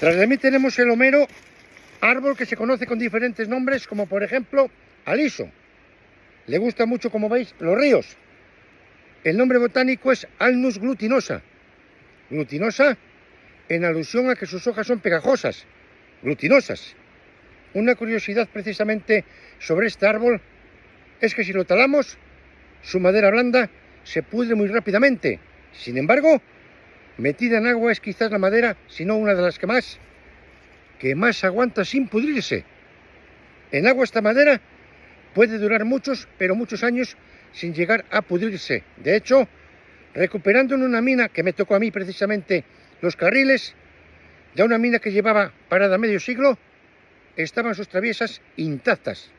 Tras de mí tenemos el homero, árbol que se conoce con diferentes nombres, como por ejemplo aliso. Le gusta mucho, como veis, los ríos. El nombre botánico es Alnus glutinosa. Glutinosa en alusión a que sus hojas son pegajosas, glutinosas. Una curiosidad precisamente sobre este árbol es que si lo talamos, su madera blanda se pudre muy rápidamente. Sin embargo, metida en agua es quizás la madera, si no una de las que más aguanta sin pudrirse. En agua esta madera puede durar muchos, pero muchos años sin llegar a pudrirse. De hecho, recuperando en una mina que me tocó a mí precisamente los carriles, ya una mina que llevaba parada medio siglo, estaban sus traviesas intactas.